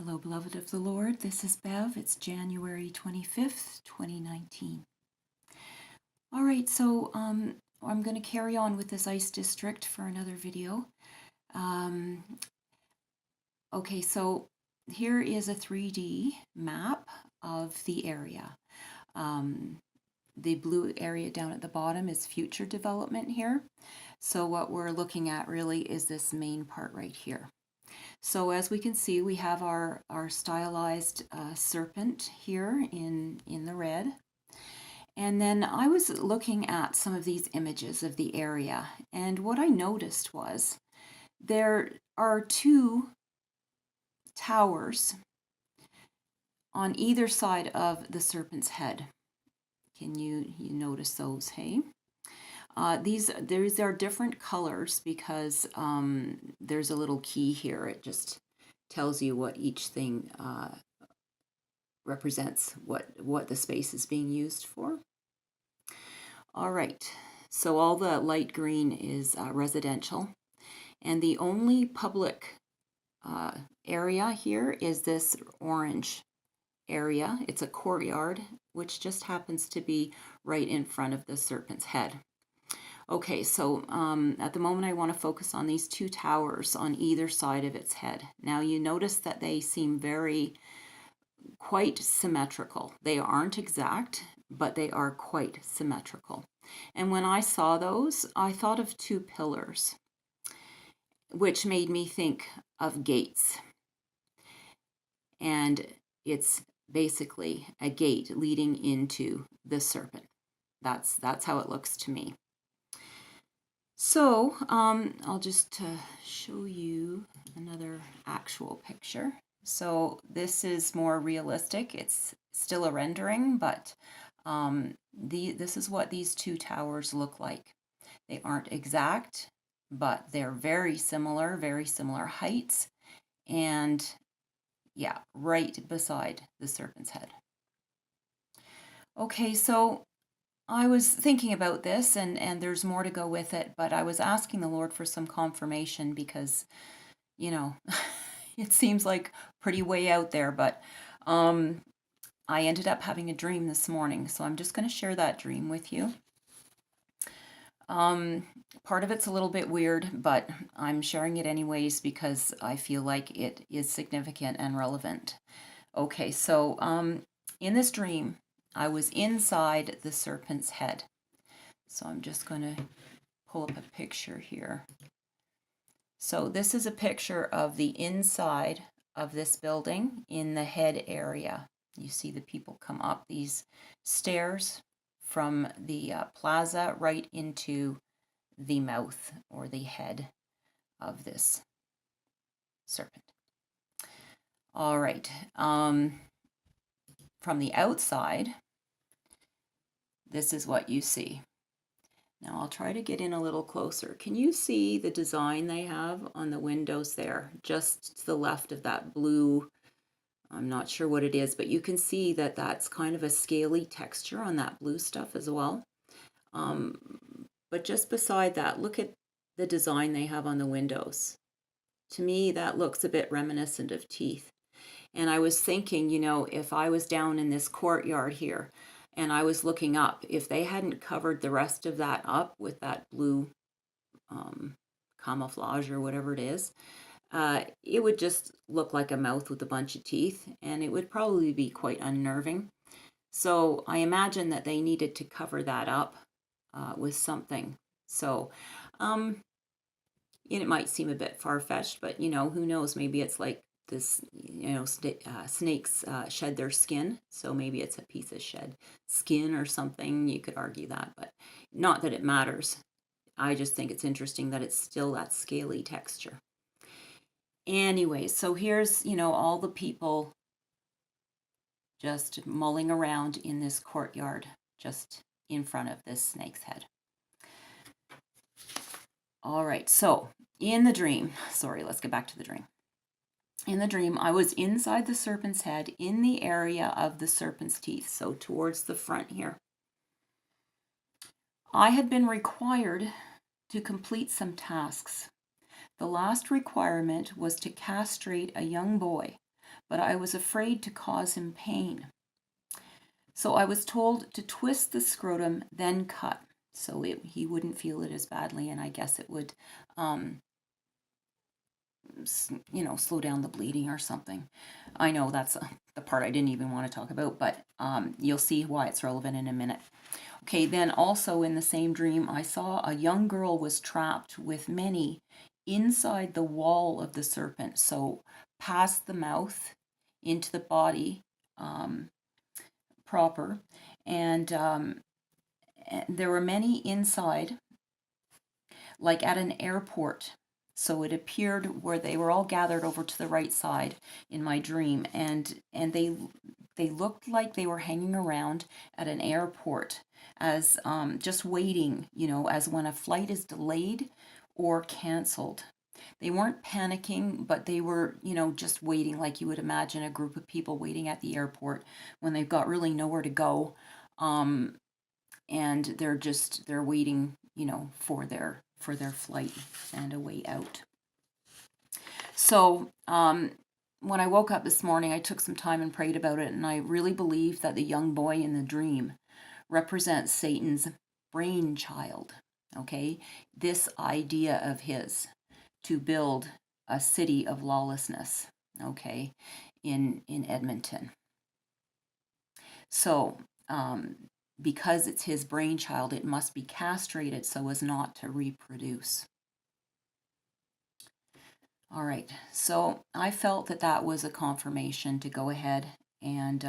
Hello, beloved of the Lord. This is Bev. It's January 25th, 2019. All right, so I'm going to carry on with this ice district for another video. Okay, so here is a 3D map of the area. The blue area down at the bottom is future development here. So what we're looking at really is this main part right here. So as we can see, we have our stylized serpent here in the red. And then I was looking at some of these images of the area, and what I noticed was there are two towers on either side of the serpent's head. Can you notice those, hey? These are different colors because there's a little key here. It just tells you what each thing represents, what the space is being used for. All right, so all the light green is residential, and the only public area here is this orange area. It's a courtyard, which just happens to be right in front of the serpent's head. Okay, so at the moment I want to focus on these two towers on either side of its head. Now you notice that they seem quite symmetrical. They aren't exact, but they are quite symmetrical. And when I saw those, I thought of two pillars, which made me think of gates. And it's basically a gate leading into the serpent. That's how it looks to me. So I'll just show you another actual picture. So this is more realistic. It's still a rendering, but this is what these two towers look like. They aren't exact, but they're very similar heights, and yeah, right beside the serpent's head. Okay, so I was thinking about this, and there's more to go with it, but I was asking the Lord for some confirmation because, you know, it seems like pretty way out there, but I ended up having a dream this morning, so I'm just going to share that dream with you. Part of it's a little bit weird, but I'm sharing it anyways because I feel like it is significant and relevant. Okay, so in this dream, I was inside the serpent's head. So I'm just going to pull up a picture here. So this is a picture of the inside of this building in the head area. You see the people come up these stairs from the plaza right into the mouth or the head of this serpent. All right. From the outside, this is what you see. Now I'll try to get in a little closer. Can you see the design they have on the windows there, just to the left of that blue? I'm not sure what it is, but you can see that that's kind of a scaly texture on that blue stuff as well. But just beside that, look at the design they have on the windows. To me, that looks a bit reminiscent of teeth. And I was thinking, you know, if I was down in this courtyard here and I was looking up, if they hadn't covered the rest of that up with that blue camouflage or whatever it is, it would just look like a mouth with a bunch of teeth, and it would probably be quite unnerving. So I imagine that they needed to cover that up with something. So it might seem a bit far-fetched, but you know, who knows, maybe it's like this, you know, snakes shed their skin, so maybe it's a piece of shed skin or something. You could argue that, but not that it matters. I just think it's interesting that it's still that scaly texture. Anyway, so here's, you know, all the people just mulling around in this courtyard just in front of this snake's head. All right, so in the dream, sorry, let's get back to the dream. In the dream, I was inside the serpent's head in the area of the serpent's teeth, so towards the front here. I had been required to complete some tasks. The last requirement was to castrate a young boy but I was afraid to cause him pain. So I was told to twist the scrotum, then cut, so he wouldn't feel it as badly, and I guess it would, slow down the bleeding or something. I know that's the part I didn't even want to talk about, but you'll see why it's relevant in a minute. Okay, then also in the same dream, I saw a young girl was trapped with many inside the wall of the serpent, so past the mouth into the body proper, and there were many inside, like at an airport. So it appeared where they were all gathered over to the right side in my dream, and they looked like they were hanging around at an airport as just waiting, as when a flight is delayed or canceled. They weren't panicking, but they were, just waiting, like you would imagine a group of people waiting at the airport when they've got really nowhere to go, and they're waiting, for their flight and a way out. So when I woke up this morning, I took some time and prayed about it, and I really believe that the young boy in the dream represents Satan's brainchild, okay? This idea of his to build a city of lawlessness, okay, in Edmonton. So because it's his brainchild, it must be castrated so as not to reproduce. All right, so I felt that that was a confirmation to go ahead and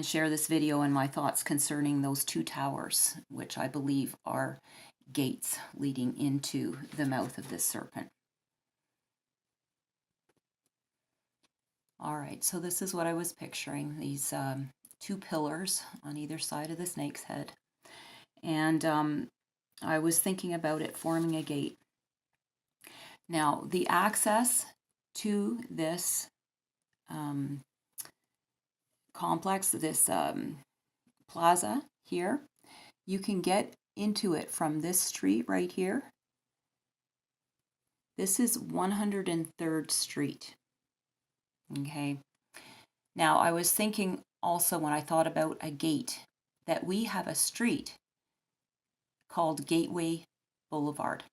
share this video and my thoughts concerning those two towers, which I believe are gates leading into the mouth of this serpent. All right, so this is what I was picturing, these two pillars on either side of the snake's head. And I was thinking about it forming a gate. Now, the access to this complex, this plaza here, you can get into it from this street right here. This is 103rd Street. Okay. Now, I was thinking also when I thought about a gate that we have a street called Gateway Boulevard.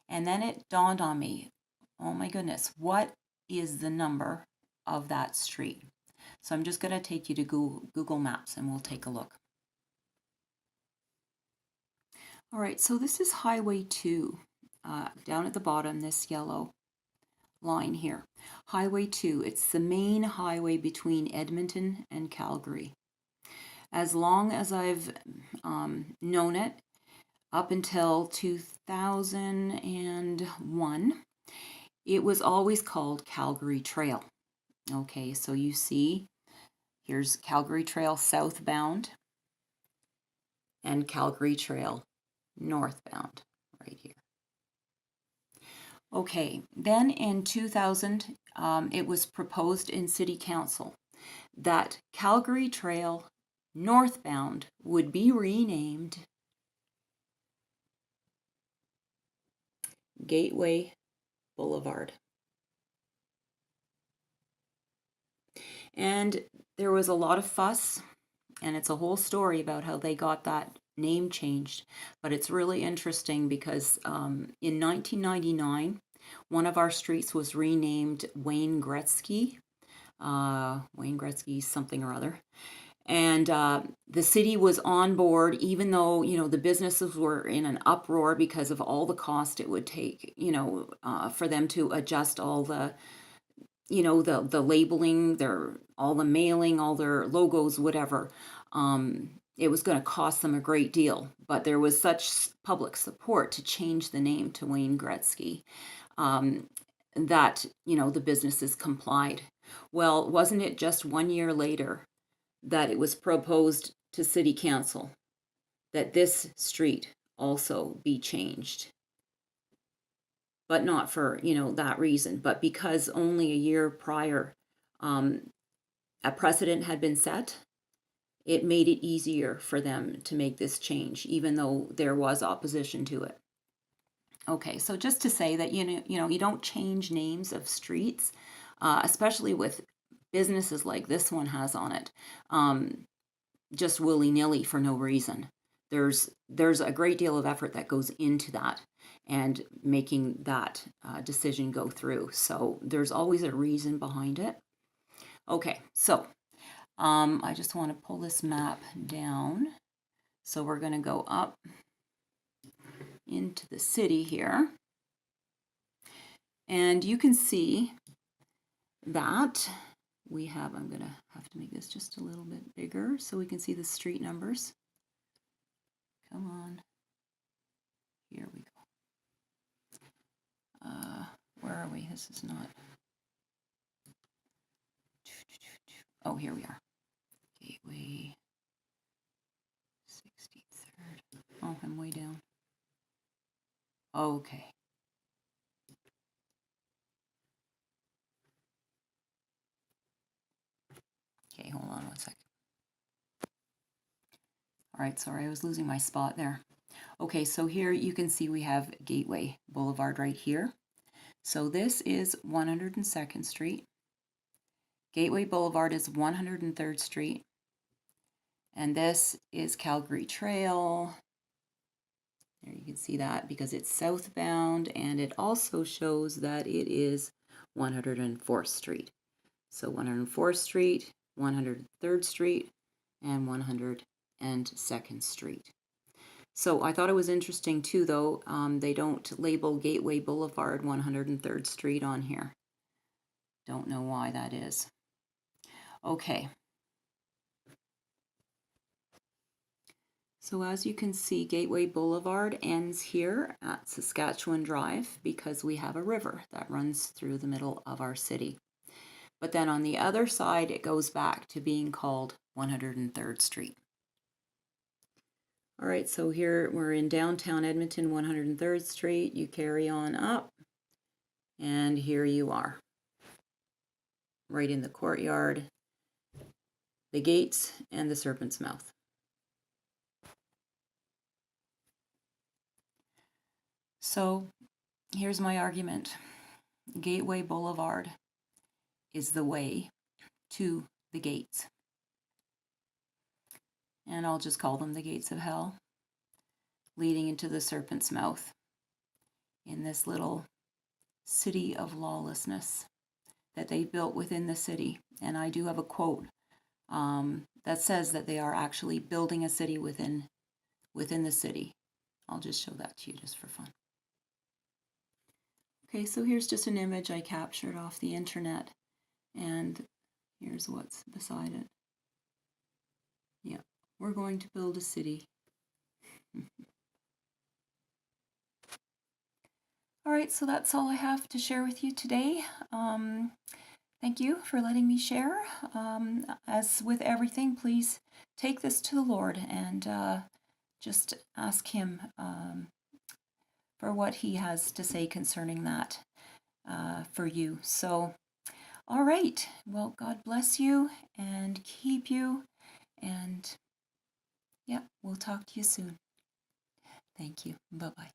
And then it dawned on me, oh my goodness, what is the number of that street? So I'm just going to take you to Google Maps and we'll take a look. All right, so this is Highway 2, down at the bottom, this yellow line here. Highway 2, it's the main highway between Edmonton and Calgary. As long as I've known it, up until 2001, it was always called Calgary Trail. Okay, so you see, here's Calgary Trail southbound and Calgary Trail northbound right here. Okay, then in 2000, it was proposed in City Council that Calgary Trail northbound would be renamed Gateway Boulevard. And there was a lot of fuss, and it's a whole story about how they got that name changed. But it's really interesting because in 1999, one of our streets was renamed Wayne Gretzky. Wayne Gretzky something or other. And the city was on board, even though, the businesses were in an uproar because of all the cost it would take, for them to adjust all the, the labeling, all the mailing, all their logos, whatever. It was going to cost them a great deal, but there was such public support to change the name to Wayne Gretzky that, the businesses complied. Well, wasn't it just 1 year later that it was proposed to City Council that this street also be changed? But not for, that reason, but because only a year prior a precedent had been set, it made it easier for them to make this change, even though there was opposition to it. Okay, so just to say that, you don't change names of streets especially with businesses like this one has on it, just willy-nilly for no reason. There's a great deal of effort that goes into that and making that decision go through. So there's always a reason behind it. Okay, so I just want to pull this map down. So we're going to go up into the city here. And you can see that we have, I'm going to have to make this just a little bit bigger so we can see the street numbers. Come on. Here we go. Where are we? This is not. Oh, here we are. Gateway 63rd. Oh, I'm way down. Okay. Okay, hold on one second. All right, sorry, I was losing my spot there. Okay, so here you can see we have Gateway Boulevard right here. So this is 102nd Street. Gateway Boulevard is 103rd Street. And this is Calgary Trail. There you can see that because it's southbound, and it also shows that it is 104th Street. So 104th Street, 103rd Street, and 102nd Street. So I thought it was interesting too, though, they don't label Gateway Boulevard 103rd Street on here. Don't know why that is. Okay. So as you can see, Gateway Boulevard ends here at Saskatchewan Drive because we have a river that runs through the middle of our city. But then on the other side, it goes back to being called 103rd Street. All right, so here we're in downtown Edmonton, 103rd Street. You carry on up, and here you are, right in the courtyard, the gates, and the Serpent's Mouth. So here's my argument. Gateway Boulevard is the way to the gates. And I'll just call them the gates of hell, leading into the Serpent's Mouth in this little city of lawlessness that they built within the city. And I do have a quote that says that they are actually building a city within the city. I'll just show that to you just for fun. Okay, so here's just an image I captured off the internet, and here's what's beside it. Yeah, we're going to build a city. All right, so that's all I have to share with you today. Thank you for letting me share. As with everything, please take this to the Lord and just ask Him for what He has to say concerning that for you. So, all right. Well, God bless you and keep you. And yeah, we'll talk to you soon. Thank you. Bye-bye.